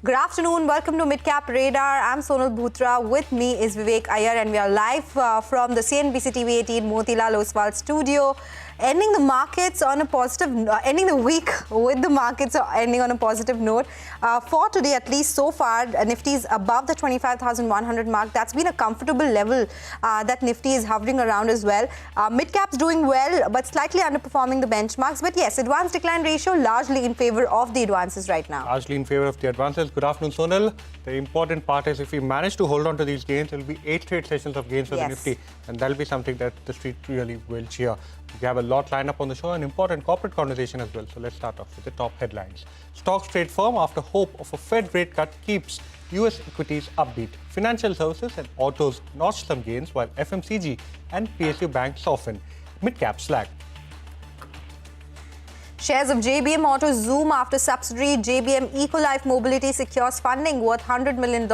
Good afternoon. Welcome to Midcap Radar. I'm Sonal Bhutra. With me is Vivek Iyer, and we are live from the CNBC-TV18 Motilal Oswal studio. Ending the markets on a positive, ending the week with the markets ending on a positive note. For today, at least so far, Nifty is above the 25,100 mark. That's been a comfortable level that Nifty is hovering around as well. Midcap's doing well, but slightly underperforming the benchmarks. But yes, advance decline ratio largely in favor of the advances right now. Largely in favor of the advances. Good afternoon, Sonal. The important part is if we manage to hold on to these gains, it will be 8 straight sessions of gains for the Nifty. And that will be something that the street really will cheer. We have a lot lined up on the show, an important corporate conversation as well. So let's start off with the top headlines. Stocks trade firm after hope of a Fed rate cut keeps US equities upbeat. Financial services and autos notched some gains while FMCG and PSU banks soften. Midcaps lag. Shares of JBM Auto zoom after subsidiary JBM Ecolife Mobility secures funding worth $100 million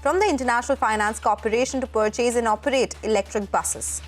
from the International Finance Corporation to purchase and operate electric buses.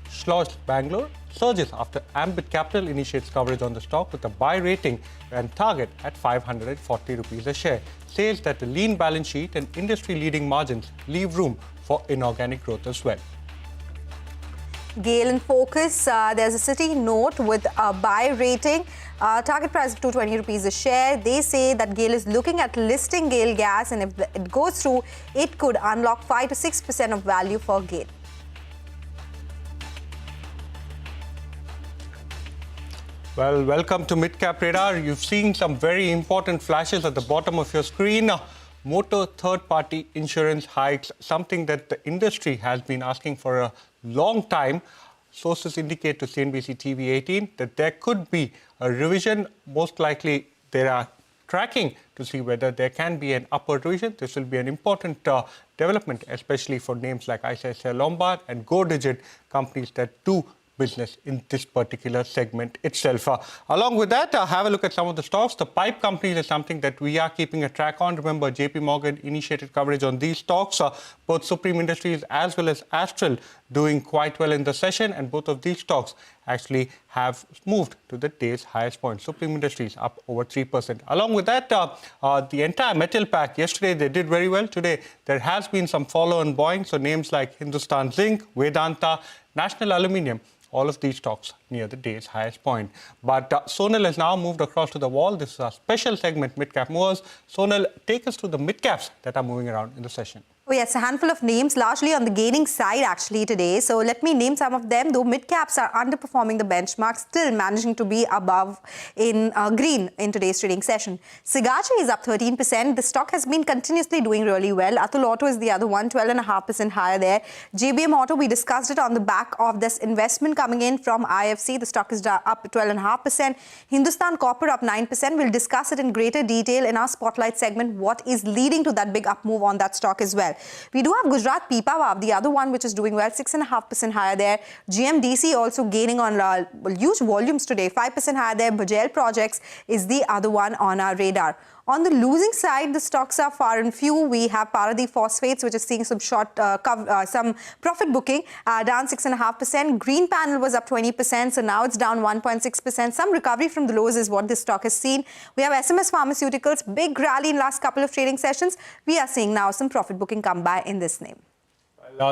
Schloss Bangalore surges after Ambit Capital initiates coverage on the stock with a buy rating and target at 540 rupees a share. Says that the lean balance sheet and industry-leading margins leave room for inorganic growth as well. GAIL in focus. There's a Citi note with a buy rating. Target price of 220 rupees a share. They say that GAIL is looking at listing GAIL Gas, and if it goes through, it could unlock 5 to 6% of value for GAIL. Well, welcome to Midcap Radar. You've seen some very important flashes at the bottom of your screen. Motor third-party insurance hikes, something that the industry has been asking for a long time. Sources indicate to CNBC-TV18 that there could be a revision. Most likely, they are tracking to see whether there can be an upward revision. This will be an important development, especially for names like ICICI Lombard and GoDigit, companies that do business in this particular segment itself. Along with that, have a look at some of the stocks. The pipe companies is something that we are keeping a track on. Remember, JP Morgan initiated coverage on these stocks. Both Supreme Industries as well as Astral doing quite well in the session, and both of these stocks actually have moved to the day's highest point. Supreme Industries up over 3%. Along with that, the entire metal pack, yesterday they did very well. Today, there has been some follow-on buying. So names like Hindustan Zinc, Vedanta, National Aluminium, all of these stocks near the day's highest point. But Sonal has now moved across to the wall. This is a special segment, Midcap Movers. Sonal, take us through the midcaps that are moving around in the session. Oh, yes, a handful of names, largely on the gaining side actually today. So let me name some of them. Though mid-caps are underperforming the benchmark, still managing to be above in green in today's trading session. Sigachi is up 13%. The stock has been continuously doing really well. Atul Auto is the other one, 12.5% higher there. JBM Auto, we discussed it on the back of this investment coming in from IFC. The stock is up 12.5%. Hindustan Copper up 9%. We'll discuss it in greater detail in our Spotlight segment, what is leading to that big up move on that stock as well. We do have Gujarat Pipavav, the other one which is doing well, 6.5% higher there. GMDC also gaining on huge volumes today, 5% higher there. Bajaj Projects is the other one on our radar. On the losing side, the stocks are far and few. We have Paradeep Phosphates, which is seeing some some profit booking, down 6.5%. Green Panel was up 20%, so now it's down 1.6%. Some recovery from the lows is what this stock has seen. We have SMS Pharmaceuticals, big rally in last couple of trading sessions. We are seeing now some profit booking come by in this name.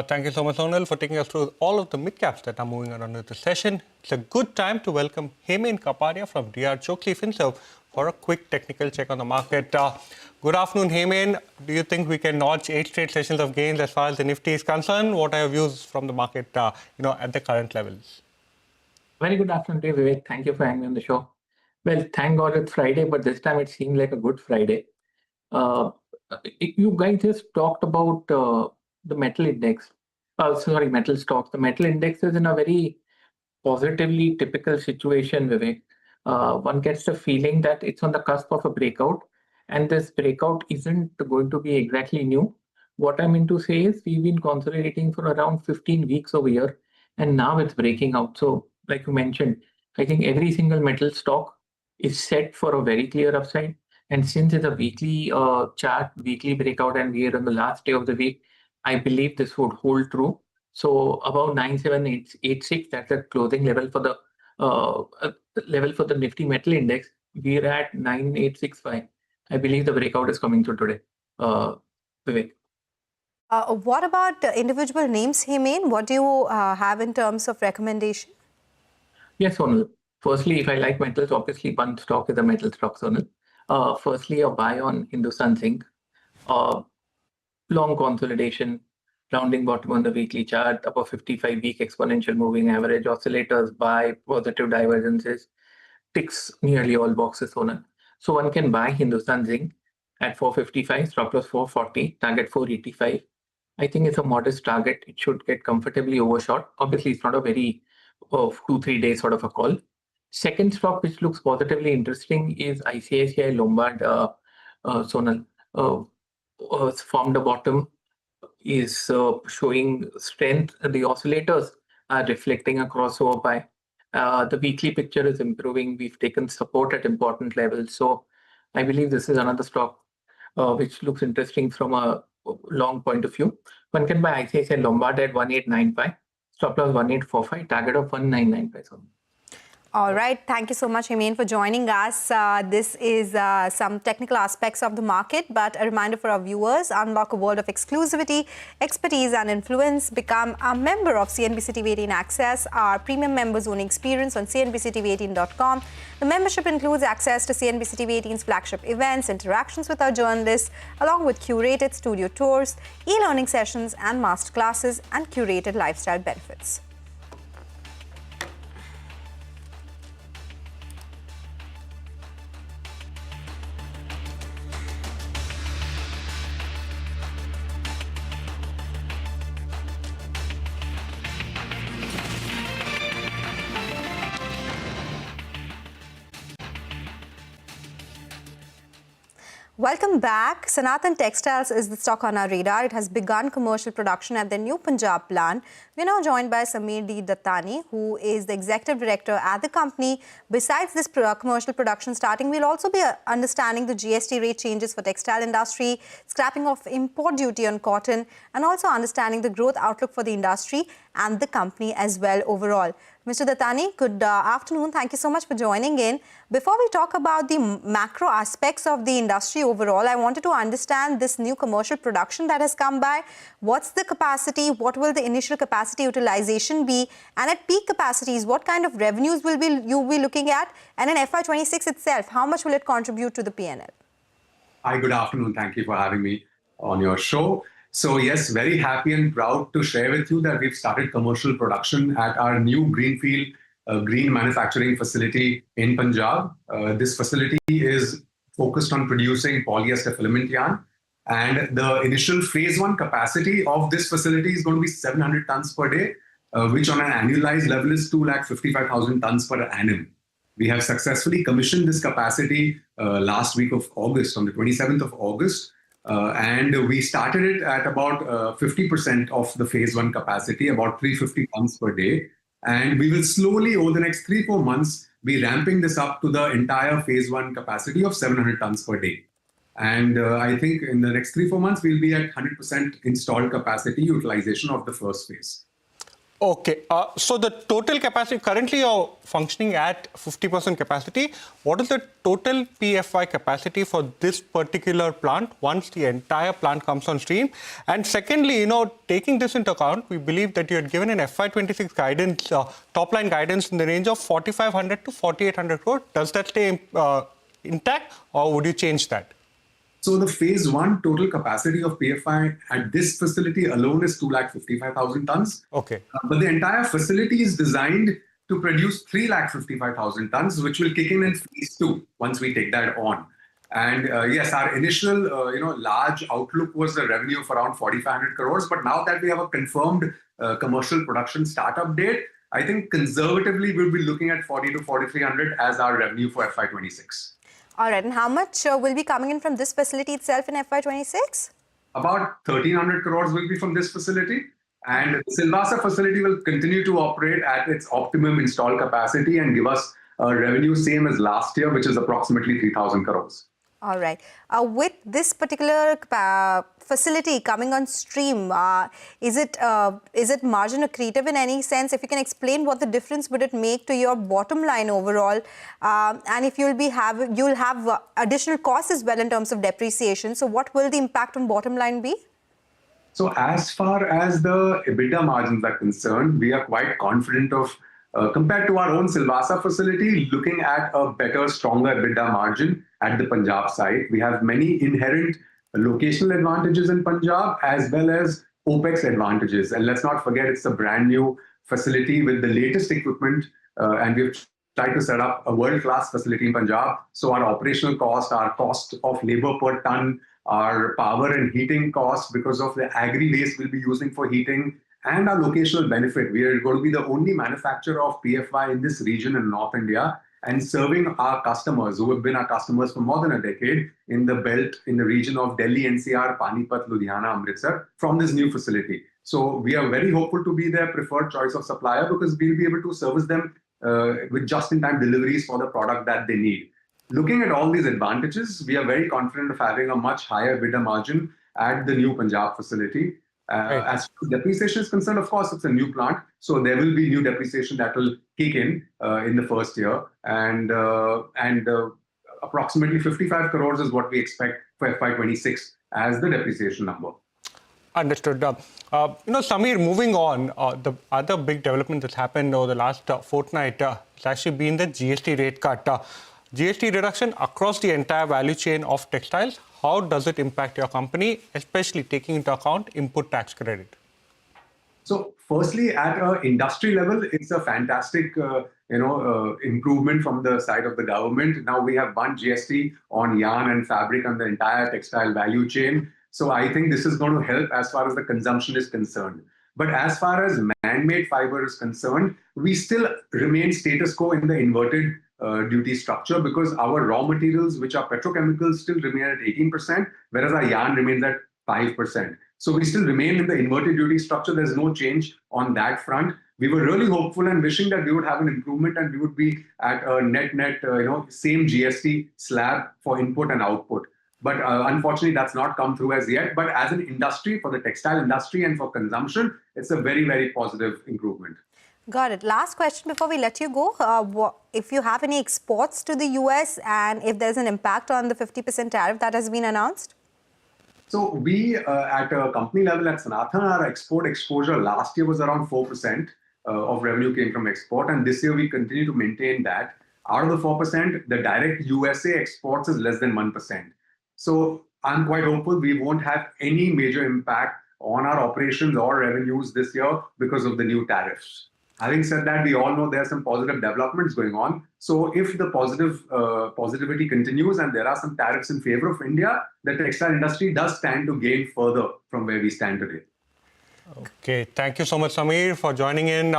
Thank you so much, Sonal, for taking us through all of the midcaps that are moving around in the session. It's a good time to welcome Hemant Kapadia from DR Chokli Finserv for a quick technical check on the market. Good afternoon, Hemant. Do you think we can notch 8 straight sessions of gains as far as the Nifty is concerned? What are your views from the market, at the current levels? Very good afternoon, Vivek. Thank you for having me on the show. Well, thank God it's Friday, but this time it seemed like a good Friday. You guys just talked about the metal index. Metal stocks. The metal index is in a very positively typical situation, Vivek. One gets the feeling that it's on the cusp of a breakout, and this breakout isn't going to be exactly new. What I mean to say is we've been consolidating for around 15 weeks over here, and now it's breaking out. So, like you mentioned, I think every single metal stock is set for a very clear upside. And since it's a weekly chart, weekly breakout, and we are on the last day of the week, I believe this would hold true. So about 97886, that's the closing level for the Nifty Metal Index. we're at 9865. I believe the breakout is coming through today. Vivek. What about individual names, Hemant? What do you have in terms of recommendation? Yes, Sonal. Firstly, if I like metals, obviously one stock is a metal stock, Sonal. Firstly, a buy on Hindustan Zinc. Long consolidation, rounding bottom on the weekly chart, upper 55-week exponential moving average, oscillators, buy, positive divergences, ticks nearly all boxes, Sonal. So one can buy Hindustan Zinc at 455, stop loss 440, target 485. I think it's a modest target. It should get comfortably overshot. Obviously, it's not a very 2-3 day sort of a call. Second stock, which looks positively interesting, is ICICI Lombard Sonal. Formed a bottom, is showing strength. The oscillators are reflecting a crossover buy. The weekly picture is improving. We've taken support at important levels. So I believe this is another stock which looks interesting from a long point of view. One can buy ICICI Lombard at 1895, stop loss 1845, target of 1995. All right. Thank you so much, Hemant, for joining us. This is some technical aspects of the market, but a reminder for our viewers, unlock a world of exclusivity, expertise and influence. Become a member of CNBC-TV18 Access, our premium members-only experience on CNBC-TV18.com. The membership includes access to CNBC-TV18's flagship events, interactions with our journalists, along with curated studio tours, e-learning sessions and masterclasses, and curated lifestyle benefits. Welcome back. Sanathan Textiles is the stock on our radar. It has begun commercial production at their new Punjab plant. We're now joined by Sameer D. Dattani, who is the executive director at the company. Besides this commercial production starting, we'll also be understanding the GST rate changes for textile industry, scrapping of import duty on cotton, and also understanding the growth outlook for the industry and the company as well overall. Mr. Dattani, good afternoon. Thank you so much for joining in. Before we talk about the macro aspects of the industry overall, I wanted to understand this new commercial production that has come by. What's the capacity? What will the initial capacity utilization be? And at peak capacities, what kind of revenues will you be looking at? And in FY26 itself, how much will it contribute to the P&L? Hi, good afternoon. Thank you for having me on your show. So yes, very happy and proud to share with you that we've started commercial production at our new greenfield green manufacturing facility in Punjab. This facility is focused on producing polyester filament yarn. And the initial phase 1 capacity of this facility is going to be 700 tons per day, which on an annualized level is 255,000 tons per annum. We have successfully commissioned this capacity last week of August, on the 27th of August. And we started it at about 50% of the phase 1 capacity, about 350 tons per day. And we will slowly, over the next 3-4 months, be ramping this up to the entire phase 1 capacity of 700 tons per day. And I think in the next 3-4 months, we'll be at 100% installed capacity utilization of the first phase. Okay, so the total capacity, currently you're functioning at 50% capacity. What is the total PFI capacity for this particular plant once the entire plant comes on stream? And secondly, taking this into account, we believe that you had given an FY26 guidance, top line guidance in the range of 4,500 to 4,800 crore. Does that stay intact or would you change that? So the phase 1 total capacity of PFI at this facility alone is 255,000 tons. Okay. But the entire facility is designed to produce 355,000 tons, which will kick in phase 2 once we take that on. And yes, our initial large outlook was a revenue of around 4,500 crores. But now that we have a confirmed commercial production startup date, I think conservatively we'll be looking at 40 to 4,300 as our revenue for FY26. All right. And how much will be coming in from this facility itself in FY26? About 1,300 crores will be from this facility. And the Silvassa facility will continue to operate at its optimum installed capacity and give us a revenue same as last year, which is approximately 3,000 crores. All right. With this particular facility coming on stream, is it margin accretive in any sense? If you can explain what the difference would it make to your bottom line overall, and if you'll have additional costs as well in terms of depreciation. So what will the impact on bottom line be? So as far as the EBITDA margins are concerned, we are quite confident of, compared to our own Silvassa facility, looking at a better, stronger EBITDA margin at the Punjab site. We have many inherent locational advantages in Punjab as well as OPEX advantages. And let's not forget, it's a brand new facility with the latest equipment, and we've tried to set up a world-class facility in Punjab. So our operational cost, our cost of labor per ton, our power and heating costs because of the agri-waste we'll be using for heating, and our locational benefit. We are going to be the only manufacturer of PFY in this region in North India and serving our customers who have been our customers for more than a decade in the belt, in the region of Delhi, NCR, Panipat, Ludhiana, Amritsar from this new facility. So we are very hopeful to be their preferred choice of supplier because we'll be able to service them with just-in-time deliveries for the product that they need. Looking at all these advantages, we are very confident of having a much higher EBITDA margin at the new Punjab facility. As far as depreciation is concerned, of course, it's a new plant. So there will be new depreciation that will kick in the first year. And approximately 55 crores is what we expect for FY26 as the depreciation number. Understood. Samir, moving on, the other big development that's happened over the last fortnight has actually been the GST rate cut. GST reduction across the entire value chain of textiles. How does it impact your company, especially taking into account input tax credit? So firstly, at an industry level, it's a fantastic improvement from the side of the government. Now we have one GST on yarn and fabric on the entire textile value chain. So I think this is going to help as far as the consumption is concerned. But as far as man-made fiber is concerned, we still remain status quo in the inverted duty structure because our raw materials, which are petrochemicals, still remain at 18%, whereas our yarn remains at 5%. So we still remain in the inverted duty structure. There's no change on that front. We were really hopeful and wishing that we would have an improvement and we would be at a net, same GST slab for input and output. But unfortunately, that's not come through as yet. But as an industry, for the textile industry and for consumption, it's a very, very positive improvement. Got it. Last question before we let you go. If you have any exports to the US and if there's an impact on the 50% tariff that has been announced? So we, at a company level at Sanathan, our export exposure last year was around 4% of revenue came from export. And this year we continue to maintain that. Out of the 4%, the direct USA exports is less than 1%. So I'm quite hopeful we won't have any major impact on our operations or revenues this year because of the new tariffs. Having said that, we all know there are some positive developments going on. So if the positivity continues and there are some tariffs in favor of India, the textile industry does stand to gain further from where we stand today. Okay, thank you so much, Samir, for joining in.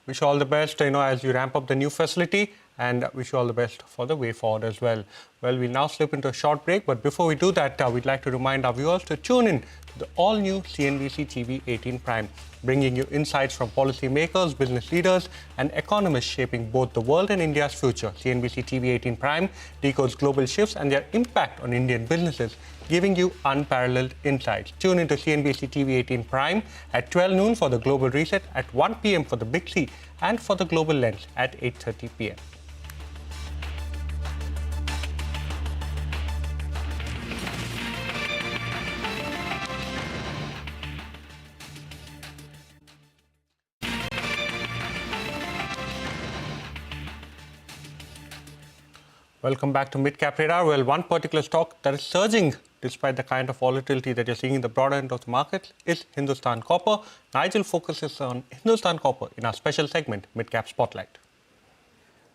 Wish you all the best, as you ramp up the new facility, and wish you all the best for the way forward as well. Well, we'll now slip into a short break, but before we do that, we'd like to remind our viewers to tune in to the all-new CNBC-TV18 Prime, bringing you insights from policymakers, business leaders, and economists shaping both the world and India's future. CNBC-TV18 Prime decodes global shifts and their impact on Indian businesses, giving you unparalleled insights. Tune into CNBC-TV18 Prime at 12 noon for the Global Reset, at 1 p.m. for the Big C, and for the Global Lens at 8:30 p.m. Welcome back to Midcap Radar. Well, one particular stock that is surging despite the kind of volatility that you're seeing in the broader end of the market is Hindustan Copper. Nigel focuses on Hindustan Copper in our special segment, Midcap Spotlight.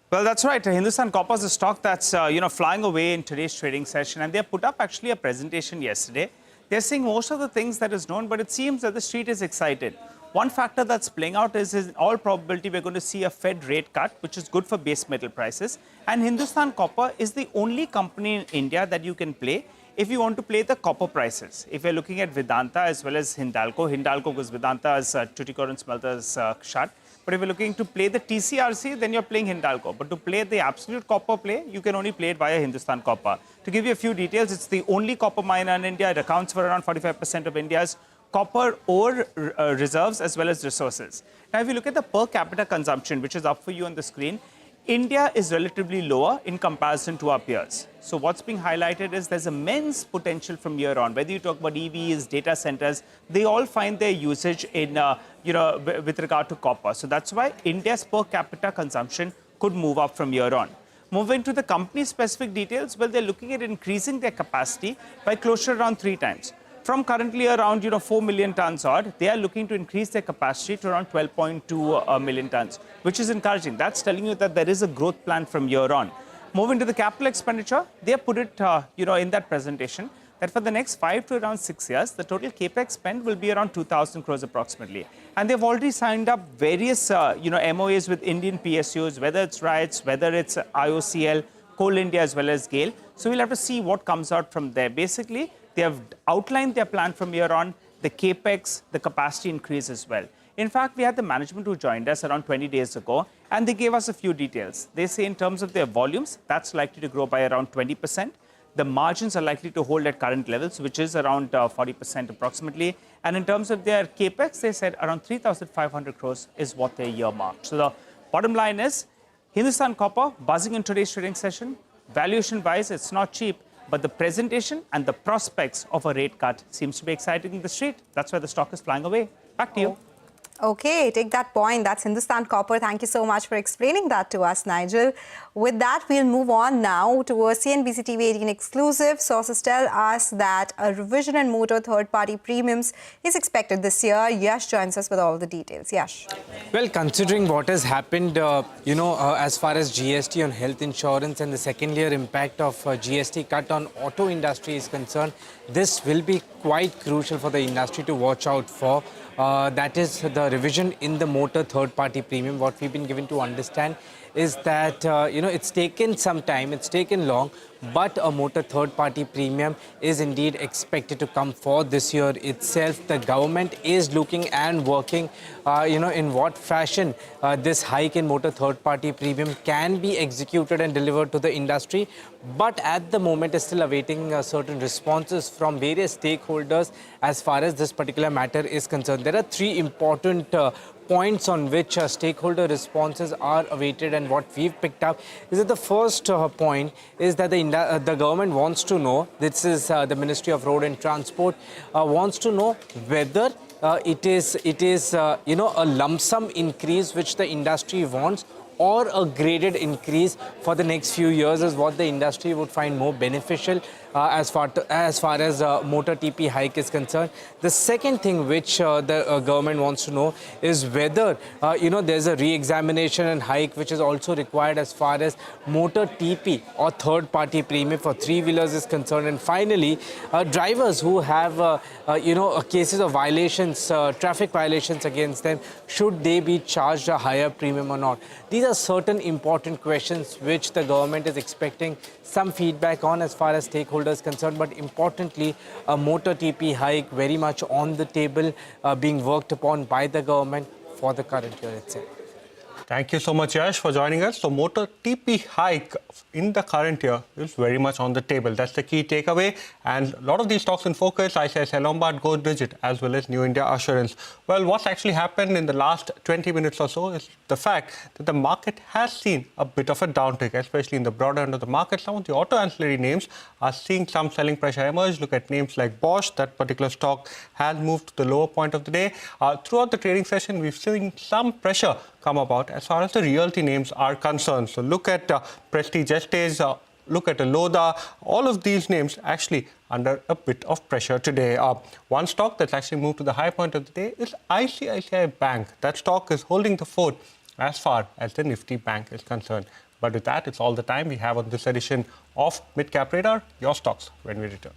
Well, that's right. Hindustan Copper is a stock that's flying away in today's trading session, and they put up actually a presentation yesterday. They're seeing most of the things that is known, but it seems that the street is excited. One factor that's playing out is in all probability we're going to see a Fed rate cut, which is good for base metal prices. And Hindustan Copper is the only company in India that you can play if you want to play the copper prices. If you're looking at Vedanta as well as Hindalco because Vedanta's Tuticorin smelter is shut. But if you're looking to play the TCRC, then you're playing Hindalco. But to play the absolute copper play, you can only play it via Hindustan Copper. To give you a few details, it's the only copper miner in India. It accounts for around 45% of India's copper ore reserves as well as resources. Now, if you look at the per capita consumption, which is up for you on the screen, India is relatively lower in comparison to our peers. So what's being highlighted is there's immense potential from here on. Whether you talk about EVs, data centers, they all find their usage in, with regard to copper. So that's why India's per capita consumption could move up from here on. Moving to the company-specific details, well, they're looking at increasing their capacity by close to around 3 times. From currently around 4 million tons odd, they are looking to increase their capacity to around 12.2 million tons, which is encouraging. That's telling you that there is a growth plan from here on. Moving to the capital expenditure, they have put it in that presentation that for the next 5 to around 6 years, the total capex spend will be around 2,000 crores approximately. And they've already signed up various MOAs with Indian PSUs, whether it's RITES, whether it's IOCL, Coal India as well as GAIL. So we'll have to see what comes out from there. Basically, they have outlined their plan from here on, the capex, the capacity increase as well. In fact, we had the management who joined us around 20 days ago, and they gave us a few details. They say in terms of their volumes, that's likely to grow by around 20%. The margins are likely to hold at current levels, which is around 40% approximately. And in terms of their capex, they said around 3,500 crores is what they earmarked. So the bottom line is, Hindustan Copper buzzing in today's trading session. Valuation-wise, it's not cheap. But the presentation and the prospects of a rate cut seems to be exciting in the street. That's why the stock is flying away. Back to you. Okay, take that point. That's Hindustan Copper. Thank you so much for explaining that to us, Nigel. With that, we'll move on now to a CNBC-TV18 exclusive. Sources tell us that a revision in motor third-party premiums is expected this year. Yash joins us with all the details. Yash. Well, considering what has happened, as far as GST on health insurance and the second-year impact of GST cut on auto industry is concerned, this will be quite crucial for the industry to watch out for. That is the revision in the motor third-party premium. What we've been given to understand is that, it's taken some time, it's taken long, but a motor third-party premium is indeed expected to come for this year itself. The government is looking and working, in what fashion this hike in motor third-party premium can be executed and delivered to the industry. But at the moment is still awaiting certain responses from various stakeholders as far as this particular matter is concerned. There are 3 important points on which stakeholder responses are awaited, and what we've picked up is that the first point is that the government wants to know, this is the Ministry of Road and Transport, wants to know whether it is a lump sum increase which the industry wants, or a graded increase for the next few years is what the industry would find more beneficial as far as motor TP hike is concerned. The second thing which the government wants to know is whether there's a re-examination and hike which is also required as far as motor TP or third-party premium for 3-wheelers is concerned. And finally, drivers who have cases of violations, traffic violations against them, should they be charged a higher premium or not? These are certain important questions which the government is expecting some feedback on as far as stakeholders concerned. But importantly, a motor TP hike very much on the table, being worked upon by the government for the current year itself. Thank you so much, Yash, for joining us. So, motor TP hike in the current year is very much on the table. That's the key takeaway. And a lot of these stocks in focus, ICICI Lombard, Go Digit, as well as New India Assurance. Well, what's actually happened in the last 20 minutes or so is the fact that the market has seen a bit of a downtick, especially in the broader end of the market. Some of the auto ancillary names are seeing some selling pressure emerge. Look at names like Bosch. That particular stock has moved to the lower point of the day. Throughout the trading session, we've seen some pressure come about as far as the realty names are concerned. So look at Prestige Estate, look at Aloda. All of these names actually under a bit of pressure today. One stock that's actually moved to the high point of the day is ICICI Bank. That stock is holding the fort as far as the Nifty Bank is concerned. But with that, it's all the time we have on this edition of Midcap Radar. Your stocks when we return.